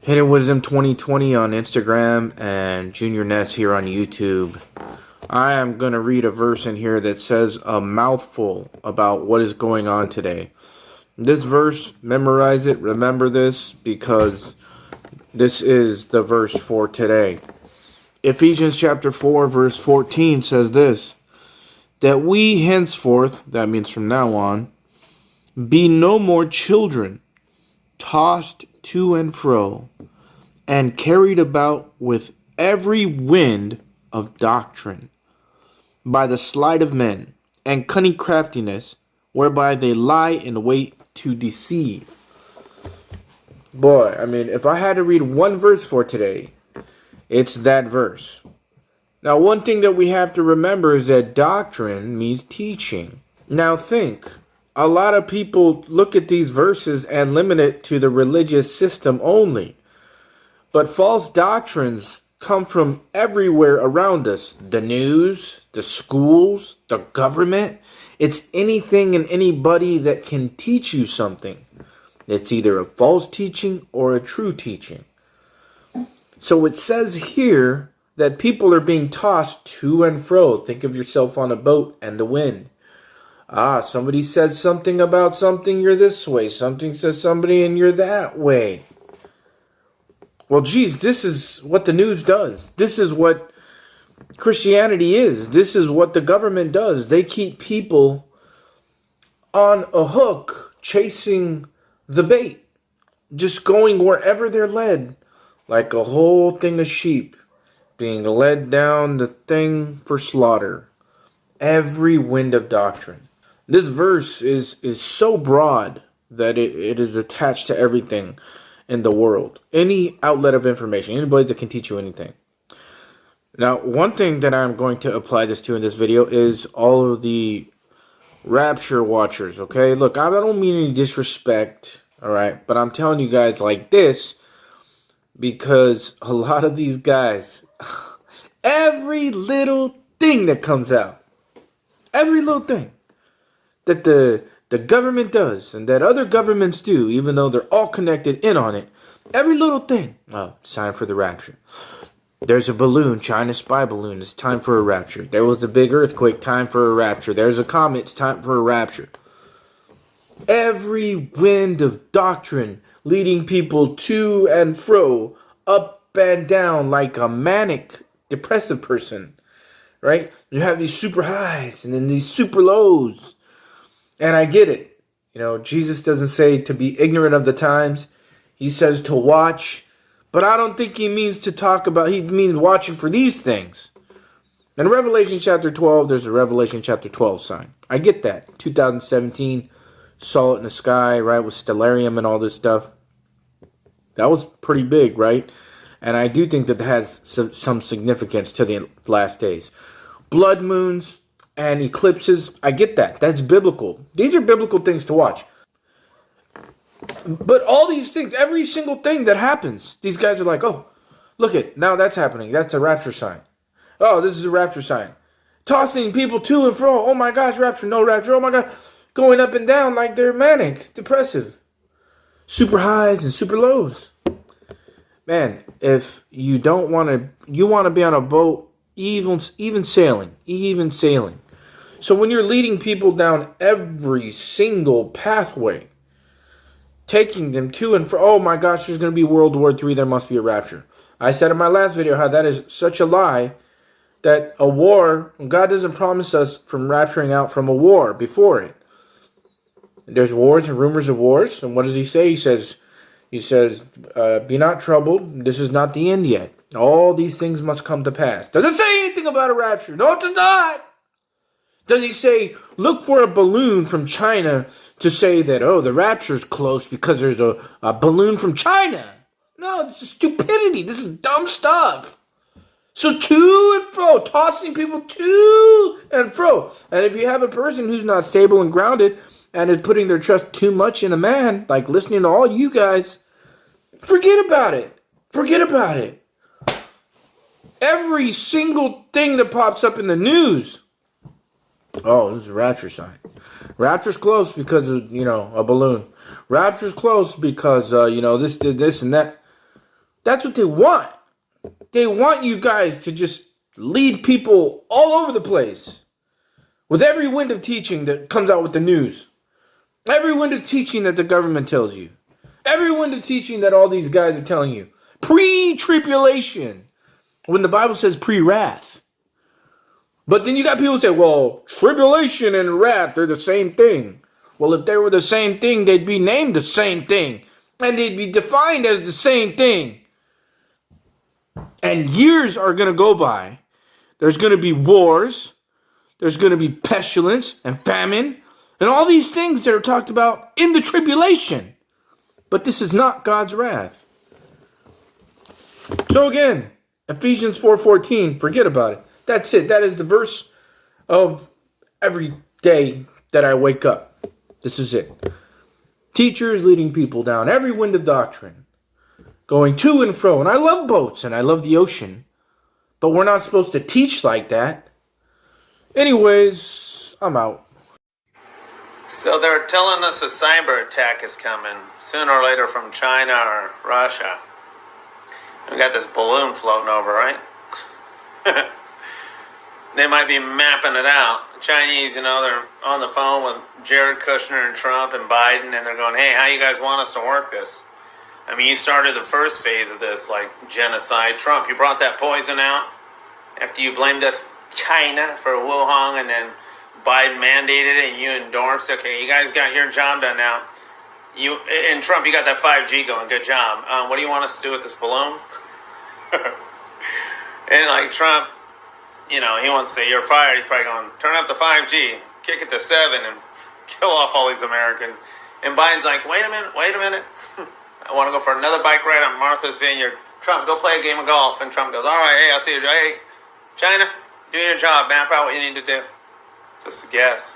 Hidden Wisdom 2020 on Instagram and Junior Ness here on YouTube. I am going to read a verse in here that says a mouthful about what is going on today. This verse, memorize it, remember this, because this is the verse for today. Ephesians chapter 4 verse 14 says this, that we henceforth, that means from now on, be no more children, tossed to and fro, and carried about with every wind of doctrine, by the sleight of men, and cunning craftiness, whereby they lie in wait to deceive. Boy, I mean, if I had to read one verse for today, it's that verse. Now, one thing that we have to remember is that doctrine means teaching. Now think, a lot of people look at these verses and limit it to the religious system only. But false doctrines come from everywhere around us. The news, the schools, the government. It's anything and anybody that can teach you something. It's either a false teaching or a true teaching. So it says here that people are being tossed to and fro. Think of yourself on a boat and the wind. Somebody says something about something, you're this way. Something says somebody and you're that way. Well, geez, this is what the news does. This is what Christianity is. This is what the government does. They keep people on a hook, chasing the bait, just going wherever they're led, like a whole thing of sheep being led down the thing for slaughter. Every wind of doctrine. This verse is so broad that it is attached to everything in the world. Any outlet of information, anybody that can teach you anything. Now, one thing that I'm going to apply this to in this video is all of the rapture watchers, okay? Look, I don't mean any disrespect, all right? But I'm telling you guys like this because a lot of these guys, every little thing that comes out, every little thing that the government does and that other governments do, even though they're all connected in on it, every little thing, it's time for the rapture. There's a balloon, China spy balloon, it's time for a rapture. There was a big earthquake, time for a rapture. There's a comet, it's time for a rapture. Every wind of doctrine leading people to and fro, up and down like a manic, depressive person, right? You have these super highs and then these super lows. And I get it. You know, Jesus doesn't say to be ignorant of the times. He says to watch. But I don't think he means to talk about, he means watching for these things. In Revelation chapter 12, there's a Revelation chapter 12 sign. I get that. 2017, saw it in the sky, right, with stellarium and all this stuff. That was pretty big, right? And I do think that has some significance to the last days. Blood moons and eclipses, I get that. That's biblical. These are biblical things to watch. But all these things, every single thing that happens, these guys are like, oh, look it, now that's happening. That's a rapture sign. Oh, this is a rapture sign. Tossing people to and fro. Oh my gosh, rapture, no rapture. Oh my God. Going up and down like they're manic, depressive. Super highs and super lows. Man, if you don't want to, you want to be on a boat, even sailing. So when you're leading people down every single pathway, taking them to and fro, oh my gosh, there's going to be World War III, there must be a rapture. I said in my last video how that is such a lie, that a war, God doesn't promise us from rapturing out from a war before it. There's wars and rumors of wars, and what does he say? He says, be not troubled, this is not the end yet. All these things must come to pass. Does it say anything about a rapture? No, it does not. Does he say, look for a balloon from China to say that, oh, the rapture's close because there's a balloon from China? No, this is stupidity. This is dumb stuff. So to and fro, tossing people to and fro. And if you have a person who's not stable and grounded and is putting their trust too much in a man, like listening to all you guys, forget about it. Forget about it. Every single thing that pops up in the news, oh, this is a rapture sign. Rapture's close because of, a balloon. Rapture's close because, this did this and that. That's what they want. They want you guys to just lead people all over the place with every wind of teaching that comes out with the news. Every wind of teaching that the government tells you. Every wind of teaching that all these guys are telling you. Pre-tribulation. When the Bible says pre-wrath. But then you got people who say, well, tribulation and wrath, they're the same thing. Well, if they were the same thing, they'd be named the same thing. And they'd be defined as the same thing. And years are going to go by. There's going to be wars. There's going to be pestilence and famine. And all these things that are talked about in the tribulation. But this is not God's wrath. So again, Ephesians 4:14, forget about it. That's it. That is the verse of every day that I wake up. This is it. Teachers leading people down every wind of doctrine. Going to and fro. And I love boats and I love the ocean. But we're not supposed to teach like that. Anyways, I'm out. So they're telling us a cyber attack is coming sooner or later from China or Russia. We got this balloon floating over, right? They might be mapping it out. Chinese, they're on the phone with Jared Kushner and Trump and Biden, and they're going, hey, how you guys want us to work this? I mean, you started the first phase of this, like genocide. Trump, you brought that poison out after you blamed us, China, for Wuhan, and then Biden mandated it and you endorsed. Okay, you guys got your job done now. You and Trump, you got that 5G going. Good job. What do you want us to do with this balloon? And like Trump, he wants to say you're fired. He's probably going, turn up the 5G, kick it to 7, and kill off all these Americans. And Biden's like, wait a minute. I want to go for another bike ride on Martha's Vineyard. Trump, go play a game of golf. And Trump goes, all right, hey, I'll see you. Hey, China, do your job. Map out what you need to do. It's just a guess.